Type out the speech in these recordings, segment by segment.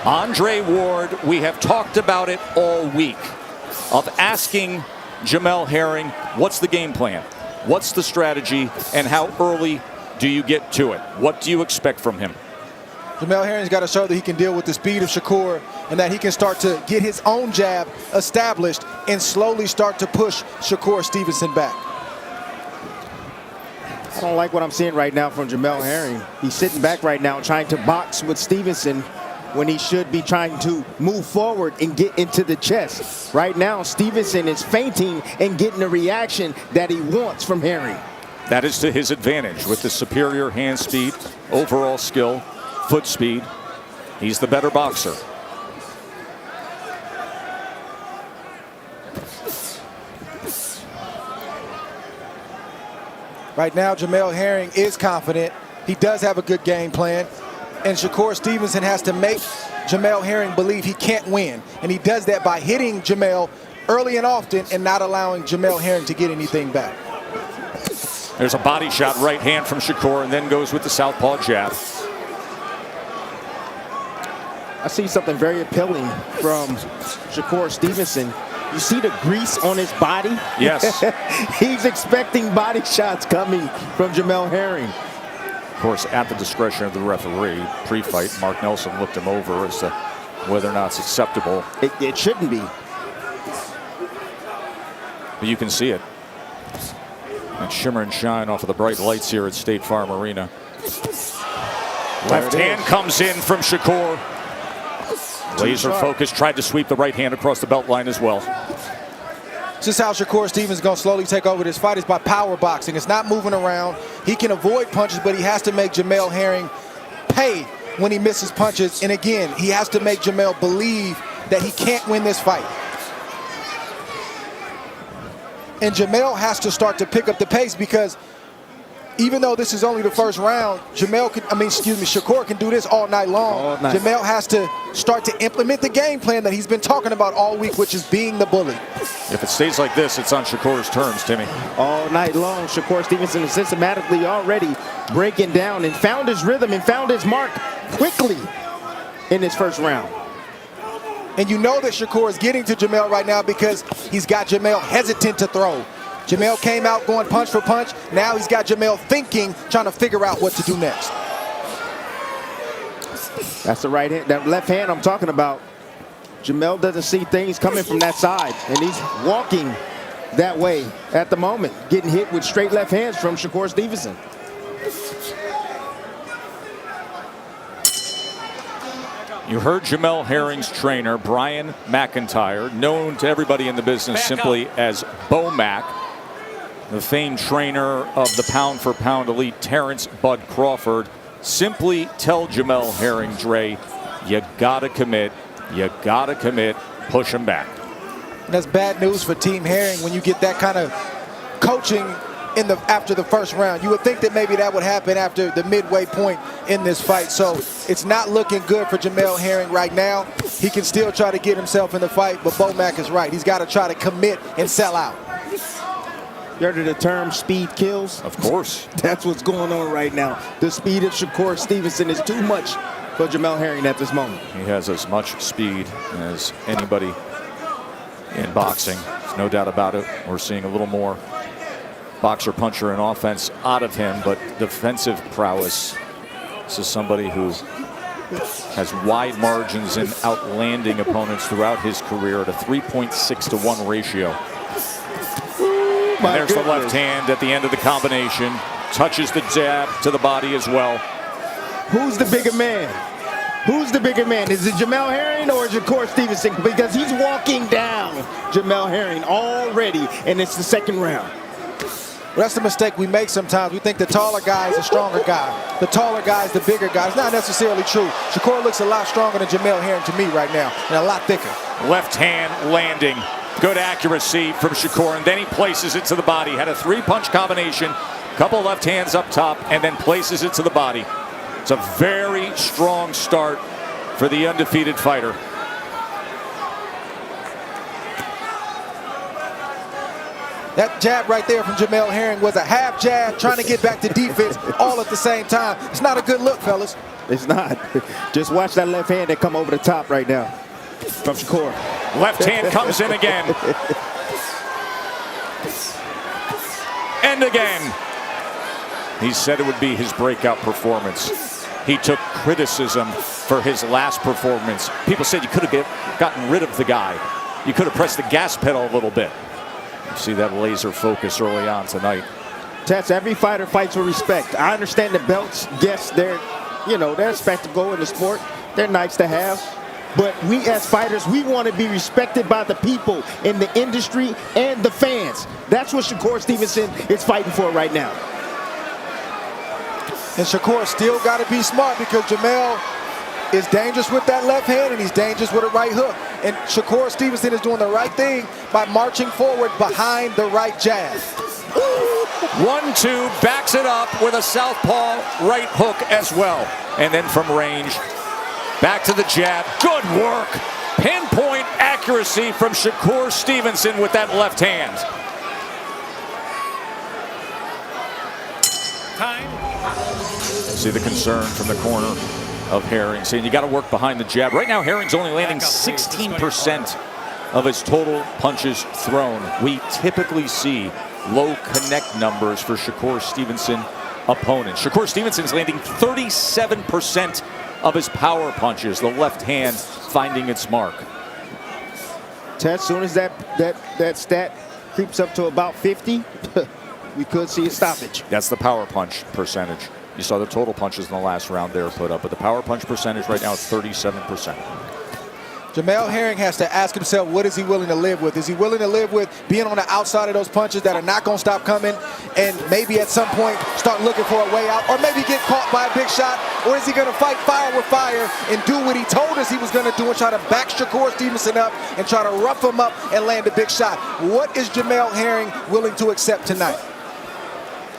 Andre Ward, we have talked about it all week, of asking Jermell Herring, what's the game plan? What's the strategy? And how early do you get to it? What do you expect from him? Jermell Herring's got to show that he can deal with the speed of Shakur and that he can start to get his own jab established and slowly start to push Shakur Stevenson back. I don't like what I'm seeing right now from Jermell Herring. He's sitting back right now trying to box with Stevenson when he should be trying to move forward and get into the chest. Right now, Stevenson is feinting and getting the reaction that he wants from Herring. That is to his advantage with the superior hand speed, overall skill, foot speed. He's the better boxer. Right now, Jermell Herring is confident. He does have a good game plan. And Shakur Stevenson has to make Jermell Herring believe he can't win. And he does that by hitting Jermell early and often and not allowing Jermell Herring to get anything back. There's a body shot right hand from Shakur and then goes with the southpaw jab. I see something very appealing from Shakur Stevenson. You see the grease on his body? Yes. He's expecting body shots coming from Jermell Herring. Of course, at the discretion of the referee, pre-fight, Mark Nelson looked him over as to whether or not it's acceptable. It shouldn't be. But you can see it. And shimmer and shine off of the bright lights here at State Farm Arena. Left hand comes in from Shakur. Laser focus, tried to sweep the right hand across the belt line as well. Just how Shakur Stevenson is going to slowly take over this fight is by power boxing. It's not moving around. He can avoid punches, but he has to make Jermell Herring pay when he misses punches. And again, he has to make Jermell believe that he can't win this fight. And Jermell has to pick up the pace because even though this is only the first round, Shakur can do this all night long. All night. Jermell has to start to implement the game plan that he's been talking about all week, which is being the bully. If it stays like this, it's on Shakur's terms, Timmy. All night long, Shakur Stevenson is systematically already breaking down and found his rhythm and found his mark quickly in his first round. And you know that Shakur is getting to Jermell right now because he's got Jermell hesitant to throw. Jermell came out going punch for punch. Now he's got Jermell thinking, trying to figure out what to do next. That's the right hand, that left hand I'm talking about. Jermell doesn't see things coming from that side, and he's walking that way at the moment, getting hit with straight left hands from Shakur Stevenson. You heard Jermell Herring's trainer, Brian McIntyre, known to everybody in the business simply as Bo Mac, the famed trainer of the pound-for-pound elite Terrence Bud Crawford. Simply tell Jermell Herring, Dre, you gotta commit, push him back. And that's bad news for Team Herring when you get that kind of coaching after the first round. You would think that maybe that would happen after the midway point in this fight. So it's not looking good for Jermell Herring right now. He can still try to get himself in the fight, but Bo Mac is right. He's got to try to commit and sell out. You heard of the term speed kills? Of course. That's what's going on right now. The speed of Shakur Stevenson is too much for Jermell Herring at this moment. He has as much speed as anybody in boxing. There's no doubt about it. We're seeing a little more boxer, puncher, and offense out of him, but defensive prowess. This is somebody who has wide margins in outlanding opponents throughout his career at a 3.6-to-1 ratio. And there's the left hand at the end of the combination. Touches the jab to the body as well. Who's the bigger man? Who's the bigger man? Is it Jermell Herring or Shakur Stevenson? Because he's walking down Jermell Herring already, and it's the second round. Well, that's the mistake we make sometimes. We think the taller guy is the stronger guy. The taller guy is the bigger guy. It's not necessarily true. Shakur looks a lot stronger than Jermell Herring to me right now, and a lot thicker. Left hand landing. Good accuracy from Shakur, and then he places it to the body. Had a three-punch combination, couple left hands up top, and then places it to the body. It's a very strong start for the undefeated fighter. That jab right there from Jermell Herring was a half jab, trying to get back to defense all at the same time. It's not a good look, fellas. It's not. Just watch that left hand that come over the top right now from Shakur. Left hand comes in again. And again. He said it would be his breakout performance. He took criticism for his last performance. People said you could have gotten rid of the guy. You could have pressed the gas pedal a little bit. You see that laser focus early on tonight. Tess, every fighter fights with respect. I understand the belts, yes, they're a spectacle in the sport. They're nice to have. But we as fighters, we want to be respected by the people in the industry and the fans. That's what Shakur Stevenson is fighting for right now. And Shakur still got to be smart because Jermell is dangerous with that left hand and he's dangerous with a right hook. And Shakur Stevenson is doing the right thing by marching forward behind the right jab. 1-2, backs it up with a southpaw right hook as well. And then from range, back to the jab. Good work. Pinpoint accuracy from Shakur Stevenson with that left hand. Time. See the concern from the corner of Herring, saying you got to work behind the jab. Right now, Herring's only landing 16% of his total punches thrown. We typically see low connect numbers for Shakur Stevenson opponents. Shakur Stevenson's landing 37% of his power punches, the left hand finding its mark. As soon as that stat creeps up to about 50, we could see a stoppage. That's the power punch percentage. You saw the total punches in the last round there put up, but the power punch percentage right now is 37%. Jermell Herring has to ask himself, what is he willing to live with? Is he willing to live with being on the outside of those punches that are not going to stop coming and maybe at some point start looking for a way out or maybe get caught by a big shot? Or is he going to fight fire with fire and do what he told us he was going to do and try to back Shakur Stevenson up and try to rough him up and land a big shot? What is Jermell Herring willing to accept tonight?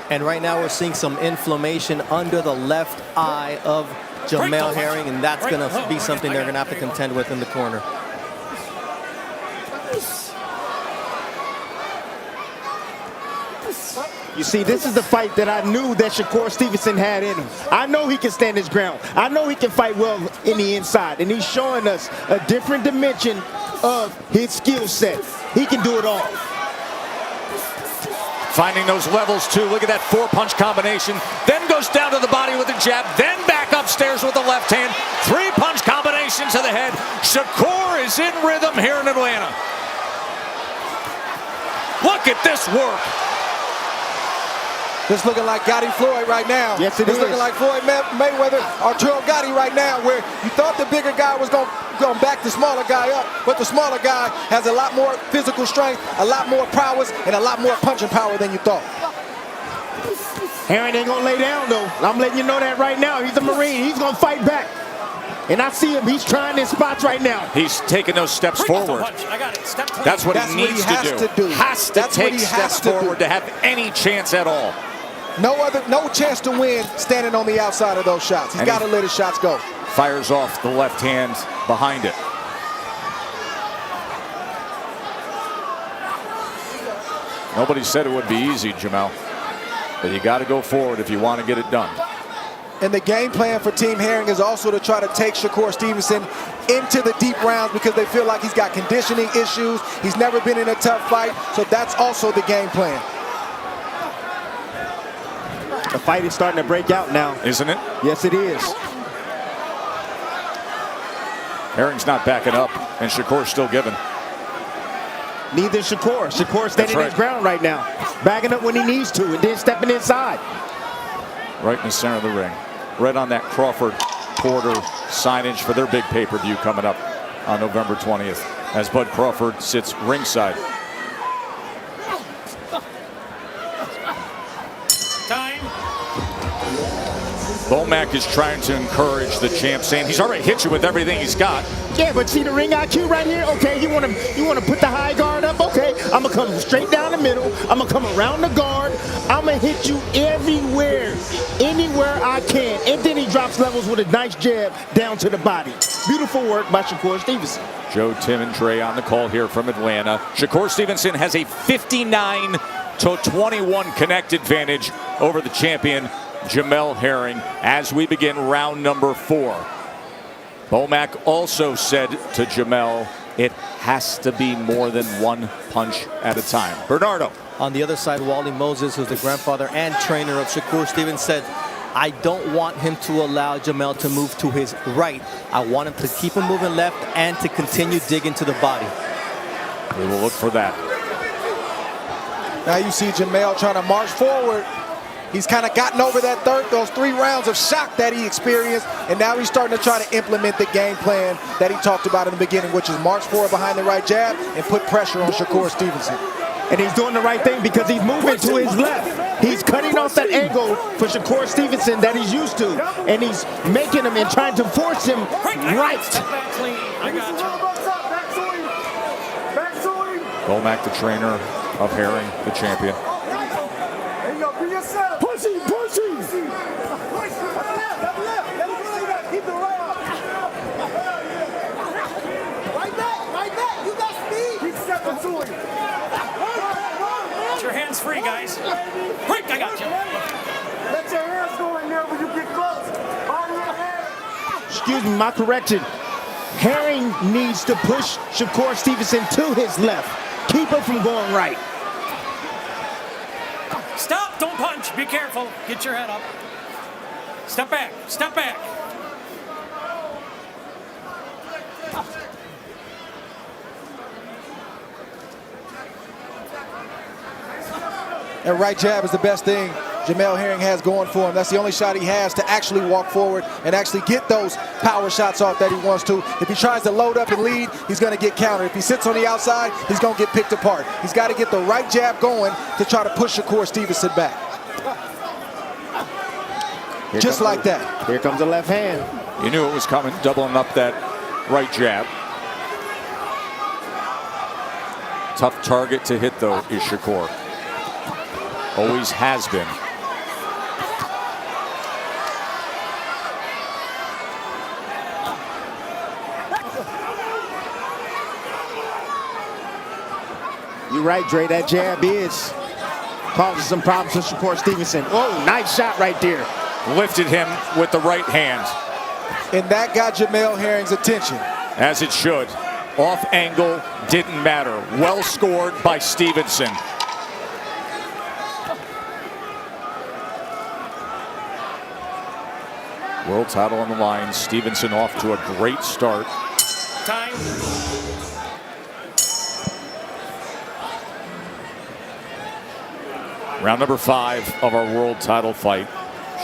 And right now we're seeing some inflammation under the left eye of Jermell Herring, and that's going to be something they're going to have to contend with in the corner. You see, this is the fight that I knew that Shakur Stevenson had in him. I know he can stand his ground. I know he can fight well in the inside, and he's showing us a different dimension of his skill set. He can do it all. Finding those levels too. Look at that four-punch combination. Then goes down to the body with a jab. Then back upstairs with the left hand. Three-punch combination to the head. Shakur is in rhythm here in Atlanta. Look at this work. This looking like Gotti Floyd right now. Yes, it is. This looking like Floyd Mayweather, Arturo Gotti right now, where you thought the bigger guy was going to back the smaller guy up, but the smaller guy has a lot more physical strength, a lot more prowess, and a lot more punching power than you thought. Herring ain't going to lay down, though. I'm letting you know that right now. He's a Marine. He's going to fight back. And I see him. He's trying his spots right now. He's taking those steps forward. That's what he needs to do. Has to take steps forward to have any chance at all. No chance to win standing on the outside of those shots. He's got to let his shots go. Fires off the left hand behind it. Nobody said it would be easy, Jermell. But you got to go forward if you want to get it done. And the game plan for Team Herring is also to try to take Shakur Stevenson into the deep rounds because they feel like he's got conditioning issues. He's never been in a tough fight. So that's also the game plan. The fight is starting to break out now. Isn't it? Yes, it is. Herring's not backing up, and Shakur's still giving. Neither Shakur. Shakur standing his ground right now. Backing up when he needs to, and then stepping inside. Right in the center of the ring. Right on that Crawford-Porter signage for their big pay-per-view coming up on November 20th as Bud Crawford sits ringside. Bomac is trying to encourage the champ, saying he's already hit you with everything he's got. Yeah, but see the ring IQ right here? Okay, you want to put the high guard up? Okay, I'm going to come straight down the middle. I'm going to come around the guard. I'm going to hit you everywhere, anywhere I can. And then he drops levels with a nice jab down to the body. Beautiful work by Shakur Stevenson. Joe, Tim, and Trey on the call here from Atlanta. Shakur Stevenson has a 59-21 connect advantage over the champion Jermell Herring as we begin round number 4. Bomac also said to Jermell, it has to be more than one punch at a time. Bernardo. On the other side, Wally Moses, who's the grandfather and trainer of Shakur Stevenson, said, I don't want him to allow Jermell to move to his right. I want him to keep him moving left and to continue digging to the body. We will look for that. Now you see Jermell trying to march forward. He's kind of gotten over those 3 rounds of shock that he experienced, and now he's starting to try to implement the game plan that he talked about in the beginning, which is march forward behind the right jab and put pressure on Shakur Stevenson. And he's doing the right thing because he's moving to his left. He's cutting off that angle for Shakur Stevenson that he's used to, and he's making him and trying to force him right. Bomac, the trainer of Herring, the champion. Get your hands free, guys. Quick, I got you. Let your hands go in there when you get close. Excuse me, my correction. Herring needs to push Shakur Stevenson to his left. Keep him from going right. Stop, don't punch. Be careful. Get your head up. Step back, step back. That right jab is the best thing Jermell Herring has going for him. That's the only shot he has to actually walk forward and actually get those power shots off that he wants to. If he tries to load up and lead, he's going to get countered. If he sits on the outside, he's going to get picked apart. He's got to get the right jab going to try to push Shakur Stevenson back. Just like that. Here comes the left hand. You knew it was coming, doubling up that right jab. Tough target to hit, though, is Shakur. Always has been. You're right, Dre. That jab is causing some problems for Shakur Stevenson. Oh, nice shot right there. Lifted him with the right hand. And that got Jermell Herring's attention. As it should. Off angle, didn't matter. Well scored by Stevenson. World title on the line. Stevenson off to a great start. Time. Round number 5 of our world title fight.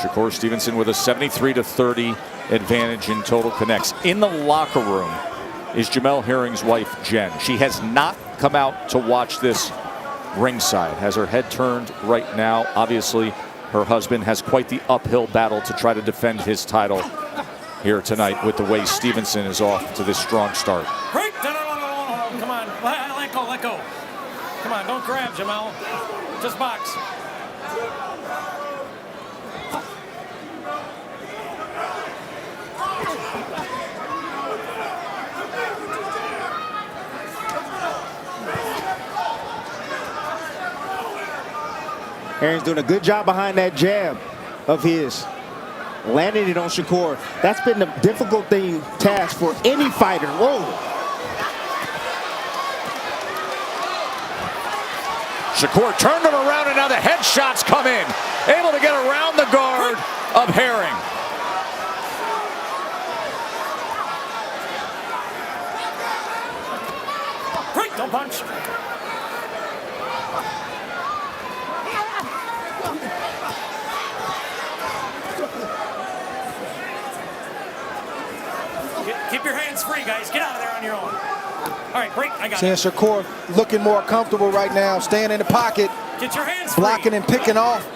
Shakur Stevenson with a 73-30 advantage in total connects. In the locker room is Jermell Herring's wife, Jen. She has not come out to watch this ringside. Has her head turned right now. Obviously, her husband has quite the uphill battle to try to defend his title here tonight with the way Stevenson is off to this strong start. Break. No. Come on. Let go. Come on, don't grab, Jermell. Just box. Herring's doing a good job behind that jab of his. Landing it on Shakur. That's been the difficult task for any fighter. Whoa. Shakur turned him around and now the headshots come in. Able to get around the guard of Herring. Break. Don't punch. Keep your hands free, guys. Get out of there on your own. All right, break. I got Seeing it. Shakur looking more comfortable right now, staying in the pocket, Get your hands free. blocking and picking off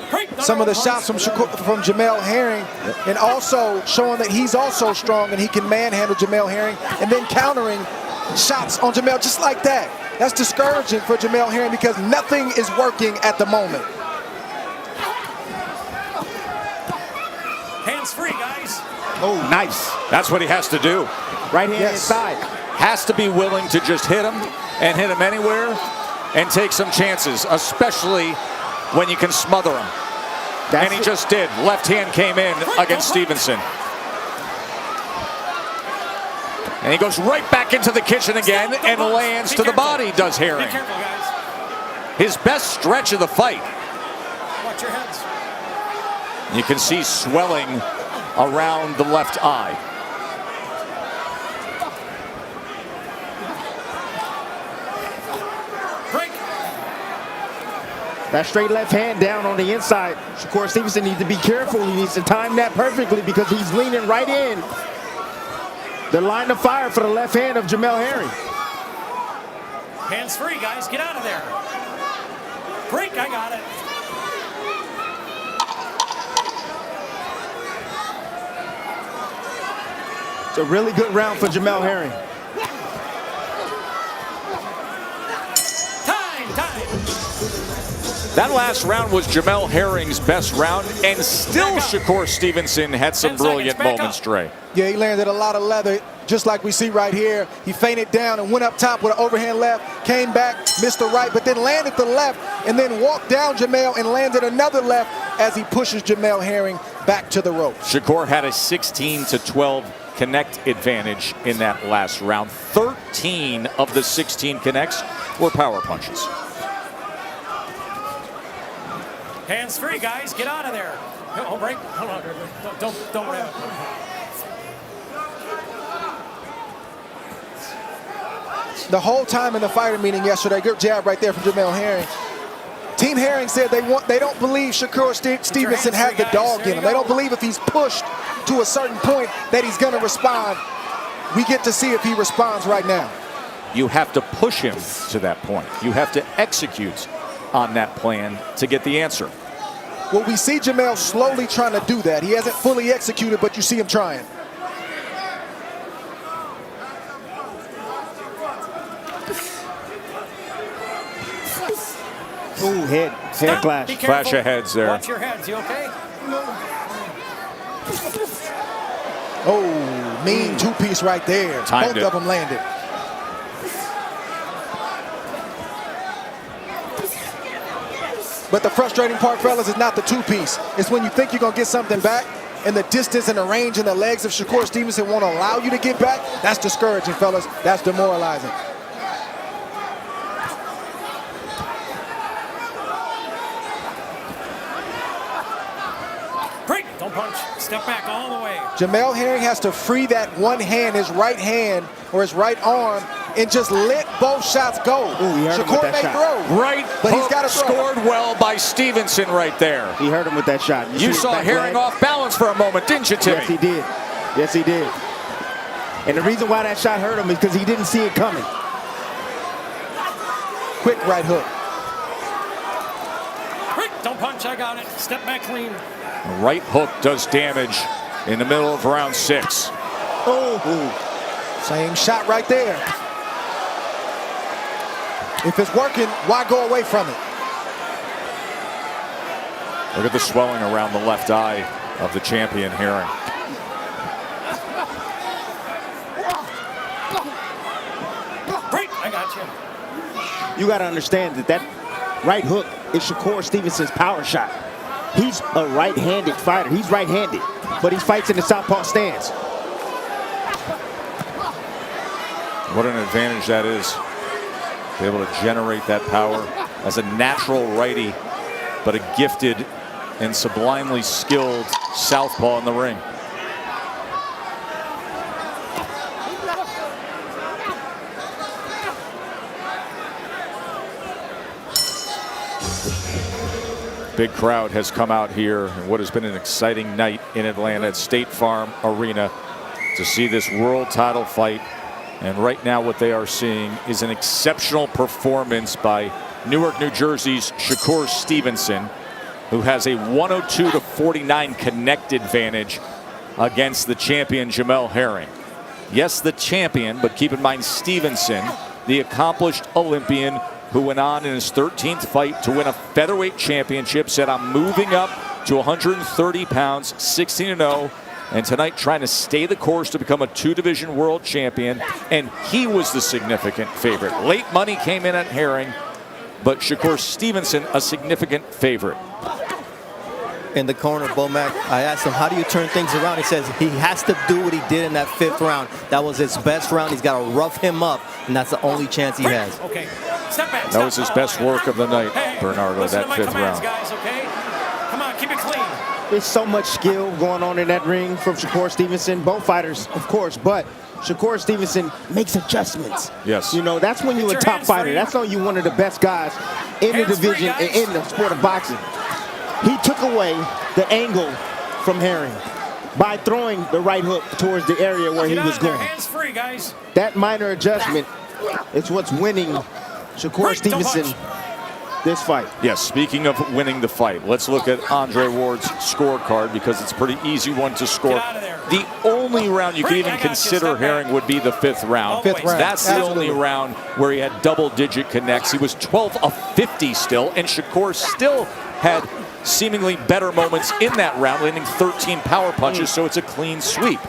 some of the shots from Jermell Herring, and also showing that he's also strong and he can manhandle Jermell Herring, and then countering shots on Jermell just like that. That's discouraging for Jermell Herring because nothing is working at the moment. Hands free, guys. Oh, nice. That's what he has to do. Right hand Yes. inside. Has to be willing to just hit him and hit him anywhere and take some chances, especially when you can smother him. And he just did. Left hand came in against Stevenson. And he goes right back into the kitchen again and lands to the body, does Herring. Be careful, guys. His best stretch of the fight. Watch your heads. You can see swelling around the left eye. Break. That straight left hand down on the inside. Shakur Stevenson needs to be careful. He needs to time that perfectly because he's leaning right in. The line of fire for the left hand of Jermell Herring. Hands free, guys. Get out of there. Break. I got it. It's a really good round for Jermell Herring. That last round was Jermell Herring's best round, and still Shakur Stevenson had some brilliant moments, Dre. Yeah, he landed a lot of leather, just like we see right here. He feinted down and went up top with an overhand left, came back, missed the right, but then landed the left, and then walked down Jermell and landed another left as he pushes Jermell Herring back to the rope. Shakur had a 16-12 connect advantage in that last round. 13 of the 16 connects were power punches. Hands free, guys. Get out of there. Oh, break. Hold on. Don't worry. The whole time in the fighter meeting yesterday, good jab right there from Jermell Herring. Team Herring said they don't believe Shakur Stevenson had the dog in him. They don't believe if he's pushed to a certain point that he's going to respond. We get to see if he responds right now. You have to push him to that point. You have to execute on that plan to get the answer. Well, we see Jermell slowly trying to do that. He hasn't fully executed, but you see him trying. Ooh, head clash. Clash of heads there. Watch your heads. You okay? Oh, mean two-piece right there. Both of them landed. But the frustrating part, fellas, is not the two-piece. It's when you think you're going to get something back, and the distance and the range and the legs of Shakur Stevenson won't allow you to get back. That's discouraging, fellas. That's demoralizing. Break. Don't punch. Step back all the way. Jermell Herring has to free that one hand, his right hand or his right arm, and just let both shots go. Ooh, Shakur may throw. Right, but he's got to scored well by Stevenson right there. He hurt him with that shot. You saw Herring off balance for a moment, didn't you, Timmy? Yes, he did. Yes, he did. And the reason why that shot hurt him is because he didn't see it coming. Quick right hook. Break. Don't punch. I got it. Step back clean. The right hook does damage in the middle of round 6. Oh, same shot right there. If it's working, why go away from it? Look at the swelling around the left eye of the champion Herring. Break. I got you. You got to understand that right hook is Shakur Stevenson's power shot. He's a right-handed fighter. He's right-handed, but he fights in the southpaw stance. What an advantage that is. Be able to generate that power as a natural righty, but a gifted and sublimely skilled southpaw in the ring. Big crowd has come out here in what has been an exciting night in Atlanta at State Farm Arena to see this world title fight. And right now what they are seeing is an exceptional performance by Newark, New Jersey's Shakur Stevenson, who has a 102-49 connect advantage against the champion Jermell Herring. Yes, the champion, but keep in mind Stevenson, the accomplished Olympian who went on in his 13th fight to win a featherweight championship, said I'm moving up to 130 pounds, 16-0. And tonight trying to stay the course to become a 2-division world champion. And he was the significant favorite. Late money came in at Herring, but Shakur Stevenson a significant favorite. in the corner, Bomac, I asked him, how do you turn things around? He says he has to do what he did in that 5th round. That was his best round. He's got to rough him up, and that's the only chance he has. Okay, step back. That was his best work of the night, Hey, Bernardo, listen that to my 5th commands, round. guys, okay? Come on, keep it clean. There's so much skill going on in that ring from Shakur Stevenson. Both fighters, of course, but Shakur Stevenson makes adjustments. Yes. You know, that's when you're a Get your top hands fighter. free. That's when you're one of the best guys in the Hands free, division and guys. in the sport of boxing. He took away the angle from Herring by throwing the right hook towards the area where he Get out was of there. going. Hands free, guys. That minor adjustment is what's winning Shakur Right, don't Stevenson punch. this fight. Yes, speaking of winning the fight, let's look at Andre Ward's scorecard because it's a pretty easy one to score. Get out of there. The only round you could Rick, even I got you. consider Step back. Herring would be the 5th round. Fifth round. That's the Absolutely. only round where he had double-digit connects. He was 12 of 50 still, and Shakur still had seemingly better moments in that round, landing 13 power punches, so it's a clean sweep.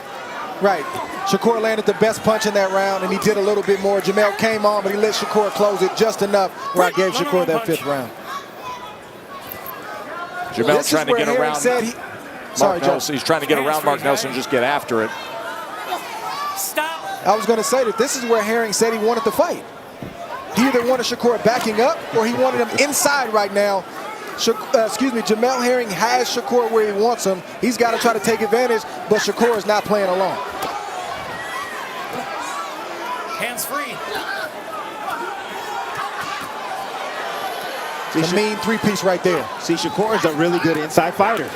Right. Shakur landed the best punch in that round, and he did a little bit more. Jermell came on, but he let Shakur close it just enough where I gave Shakur that 5th round. Jermell This trying is to where get Herring around said he... Mark Sorry, Joe. Nelson. He's trying to get around Mark Nelson, just get after it. Stop. I was going to say that this is where Herring said he wanted to fight. He either wanted Shakur backing up or he wanted him inside right now. Jermell Herring has Shakur where he wants him. He's got to try to take advantage, but Shakur is not playing along. Hands free. It's a mean 3-piece right there. See, Shakur is a really good inside fighter.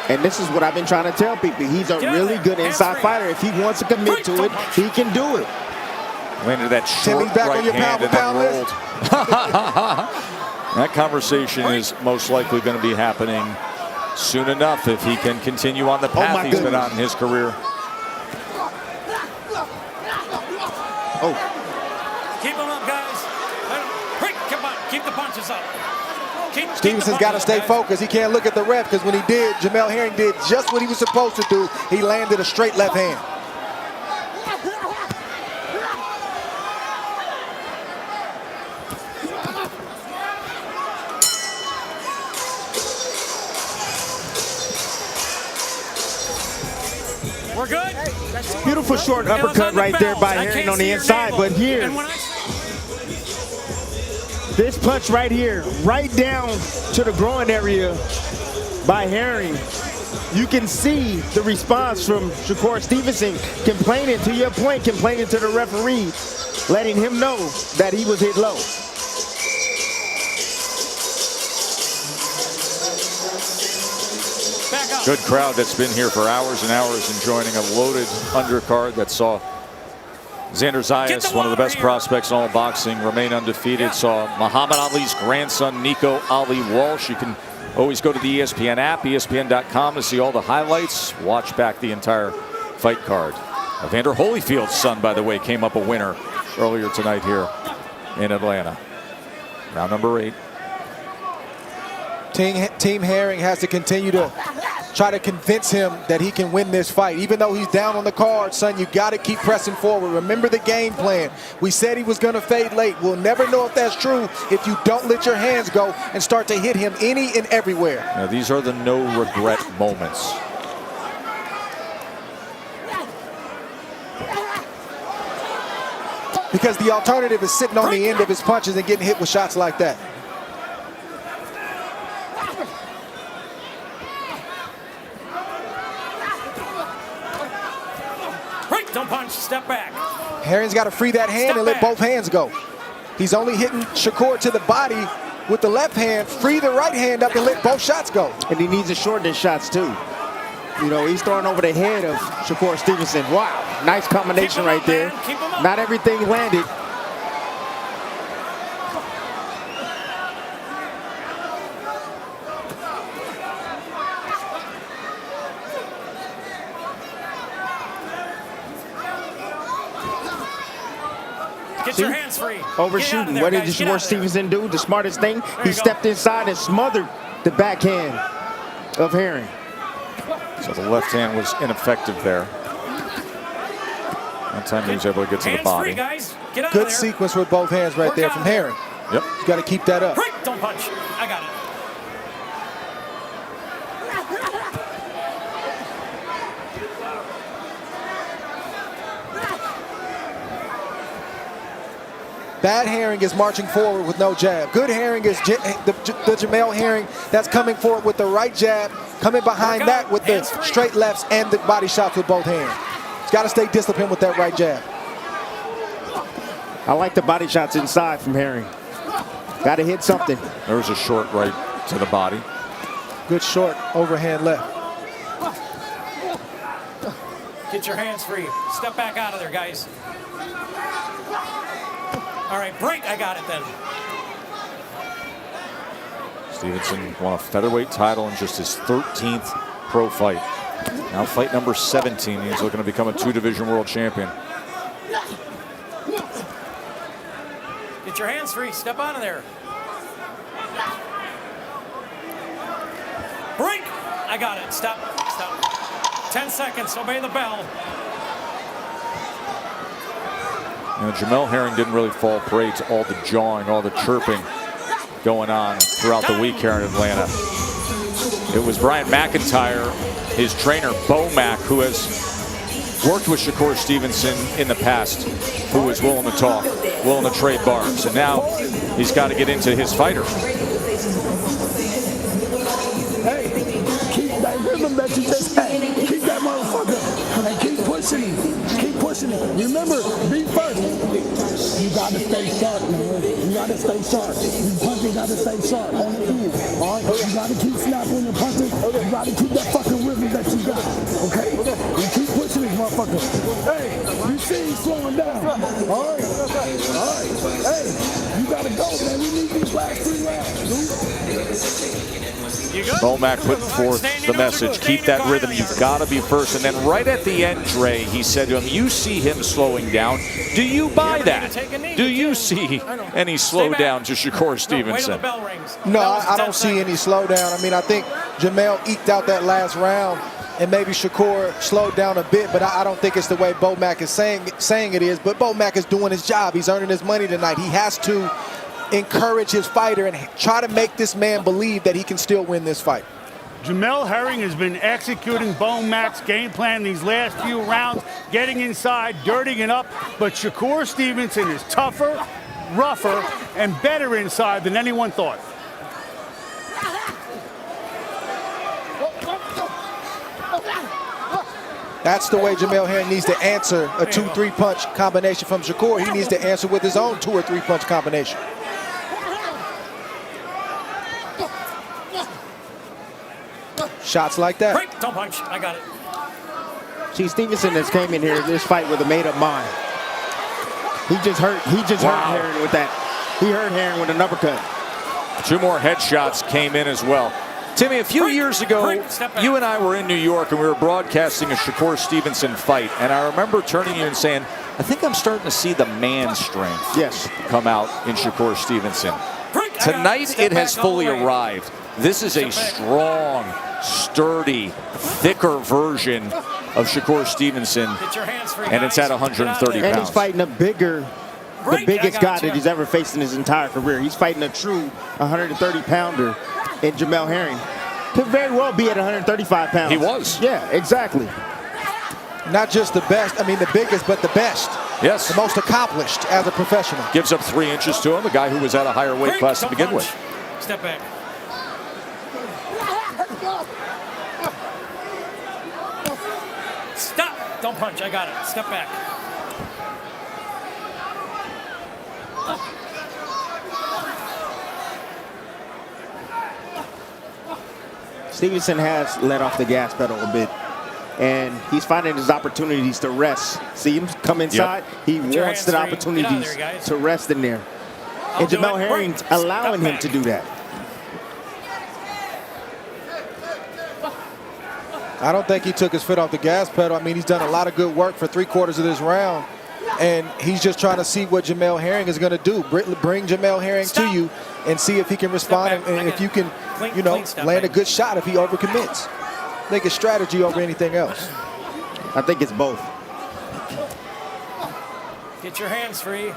And this is what I've been trying to tell people. He's a Get out really there. good Hands inside free. fighter. If he wants to commit to it, he can do it. Landed that short Timmy's back on right your hand and pound then for rolled. That conversation is most likely going to be happening soon enough if he can continue on the path my he's been goodness. on in his career. Oh, Keep them up, guys. Quick, come on. Keep the punches up. Keep the Stevenson's got to punches stay up, guys. focused. He can't look at the ref because when he did, Jermell Herring did just what he was supposed to do. He landed a straight left hand. We're good. beautiful short uppercut right there by Herring on the inside. But here, this punch right here, right down to the groin area by Herring. You can see the response from Shakur Stevenson complaining, to your point, complaining to the referee, letting him know that he was hit low. Good crowd that's been here for hours and hours enjoying a loaded undercard that saw Xander Zayas, one of the best prospects in all boxing, remain undefeated. Saw Muhammad Ali's grandson, Nico Ali Walsh. You can always go to the ESPN app, ESPN.com, to see all the highlights. Watch back the entire fight card. Evander Holyfield's son, by the way, came up a winner earlier tonight here in Atlanta. Round number 8. Team Herring has to continue to try to convince him that he can win this fight. Even though he's down on the card, son, you got to keep pressing forward. Remember the game plan. We said he was going to fade late. We'll never know if that's true if you don't let your hands go and start to hit him any and everywhere. Now, these are the no regret moments. Because the alternative is sitting on the end of his punches and getting hit with shots like that. Don't punch, step back. Herring's got to free that hand and let both hands go. He's only hitting Shakur to the body with the left hand. Free the right hand up and let both shots go. And he needs to shorten his shots too. You know, he's throwing over the head of Shakur Stevenson. Wow, nice combination right there. Not everything landed. Get your hands free. Overshooting. What did Shakur Stevenson do? The smartest thing. He stepped inside and smothered the backhand of Herring. So the left hand was ineffective there. That time he was able to get to the body. Free, guys. Get out Good of there. sequence with both hands right there from Herring. Yep. You got to keep that up. Don't punch. I got it. Bad Herring is marching forward with no jab. Good Herring is the Jermell Herring that's coming forward with the right jab, coming behind that with the straight lefts and the body shots with both hands. He's got to stay disciplined with that right jab. I like the body shots inside from Herring. Got to hit something. There was a short right to the body. Good short overhand left. Get your hands free. Step back out of there, guys. All right, break. I got it then. Stevenson won a featherweight title in just his 13th pro fight. Now fight number 17. He's looking to become a 2-division world champion. Get your hands free. Step out of there. Break. I got it. Stop. Stop. 10 seconds. Obey the bell. You know, Jermell Herring didn't really fall prey to all the jawing, all the chirping going on throughout the week here in Atlanta. It was Brian McIntyre, his trainer, Bo Mac, who has worked with Shakur Stevenson in the past, who was willing to talk, willing to trade barbs. And now he's got to get into his fighter. Hey, keep that rhythm that you just had. Keep that motherfucker. And keep pushing him. Keep pushing him. Remember, be first. You gotta stay sharp, man. You gotta stay sharp. You punching gotta stay sharp on the end. All right? You gotta keep snapping your punches. You gotta keep that fucking rhythm that you got. Okay? You keep pushing this motherfucker. Hey, you see he's slowing down. All right? All right. Hey, you gotta go, man. We need these last 3 rounds, dude. Bo Mac putting forth the message, keep that rhythm, you've got to be first. And then right at the end, Dre, he said to him, you see him slowing down. Do you buy that? Do you see any slowdown to Shakur Stevenson? No, I don't see any slowdown. I mean, I think Jermell eked out that last round, and maybe Shakur slowed down a bit, but I don't think it's the way Bo Mac is saying it is. But Bo Mac is doing his job. He's earning his money tonight. He has to encourage his fighter and try to make this man believe that he can still win this fight. Jermell Herring has been executing Bo Mac's game plan these last few rounds, getting inside, dirtying it up, but Shakur Stevenson is tougher, rougher, and better inside than anyone thought. That's the way Jermell Herring needs to answer a 2-3 punch combination from Shakur. He needs to answer with his own 2 or 3 punch combination. Shots like that. Break. Don't punch. I got it. See, Stevenson has came in here this fight with a made-up mind. He just hurt Herring with that. He hurt Herring with an uppercut. 2 more headshots came in as well. Timmy, a few years ago, you and I were in New York and we were broadcasting a Shakur Stevenson fight. And I remember turning to you and saying, I think I'm starting to see the man strength come out in Shakur Stevenson. Tonight, it has fully arrived. This is a strong, sturdy, thicker version of Shakur Stevenson, and it's at 130 pounds. And he's fighting the biggest guy that he's ever faced in his entire career. He's fighting a true 130-pounder in Jermell Herring. Could very well be at 135 pounds. He was. Yeah, exactly. Not just the best, I mean the biggest, but the best. Yes. The most accomplished as a professional. Gives up 3 inches to him, a guy who was at a higher weight class to begin with. Step back. Stop. Don't punch. I got it. Step back. Stevenson has let off the gas pedal a bit, and he's finding his opportunities to rest. See him come inside. He wants the opportunities to rest in there. And Jermell Herring's allowing him to do that. I don't think he took his foot off the gas pedal. I mean, he's done a lot of good work for 3/4 of this round. And he's just trying to see what Jermell Herring is going to do. Bring Jermell Herring to you and see if he can respond and if you can, you know, land a good shot if he overcommits. I think it's strategy over anything else. I think it's both. Get your hands free.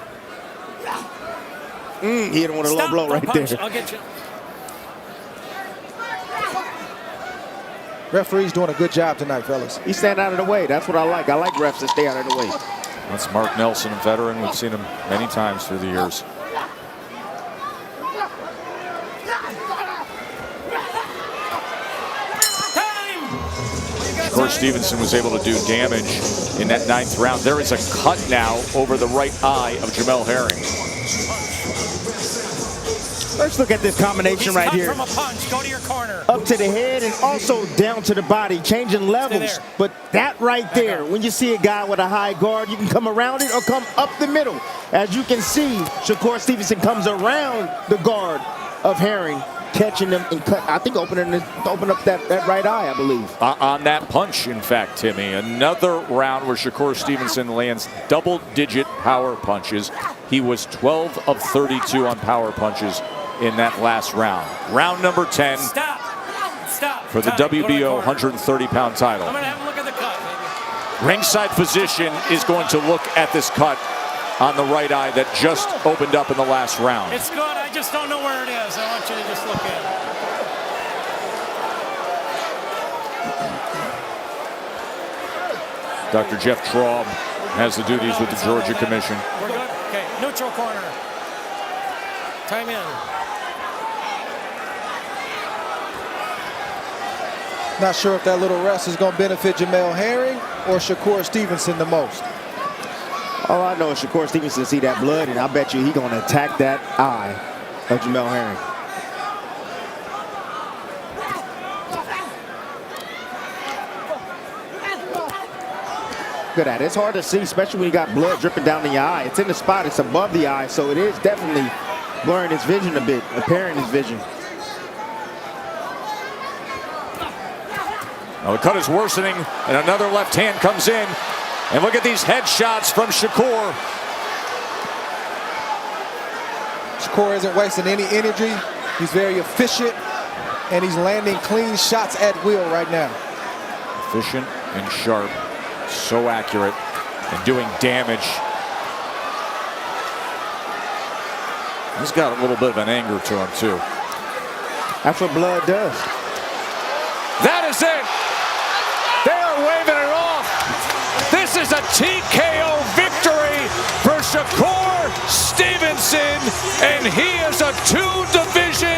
He hit him with a low blow right there. I'll get you. Referee's doing a good job tonight, fellas. He's staying out of the way. That's what I like. I like refs that stay out of the way. That's Mark Nelson, a veteran. We've seen him many times through the years. Shakur Stevenson was able to do damage in that 9th round. There is a cut now over the right eye of Jermell Herring. Let's look at this combination right here. From a punch, go to your corner. Up to the head and also down to the body, changing levels. But that right there, when you see a guy with a high guard, you can come around it or come up the middle. As you can see, Shakur Stevenson comes around the guard of Herring, catching them and cut. I think open up that right eye, I believe. On that punch, in fact, Timmy. Another round where Shakur Stevenson lands double-digit power punches. He was 12 of 32 on power punches in that last round. Round number 10 Stop for the WBO 130-pound title. I'm gonna have a look at the cut, baby. Ringside physician is going to look at this cut on the right eye that just opened up in the last round. It's good, I just don't know where it is. I want you to just look at it. Dr. Jeff Traub has the duties with the Georgia Commission. We're good? Okay, neutral corner. Time in. Not sure if that little rest is going to benefit Jermell Herring or Shakur Stevenson the most. All I know is Shakur Stevenson see that blood, and I bet you he's going to attack that eye of Jermell Herring. Good at it. It's hard to see, especially when you got blood dripping down the eye. It's in the spot. It's above the eye, so it is definitely blurring his vision a bit, impairing his vision. Now the cut is worsening, and another left hand comes in. And look at these headshots from Shakur. Shakur isn't wasting any energy. He's very efficient, and he's landing clean shots at will right now. Efficient and sharp, so accurate, and doing damage. He's got a little bit of an anger to him, too. That's what blood does. That is it. They are waving it off. This is a TKO victory for Shakur Stevenson, and he is a 2-division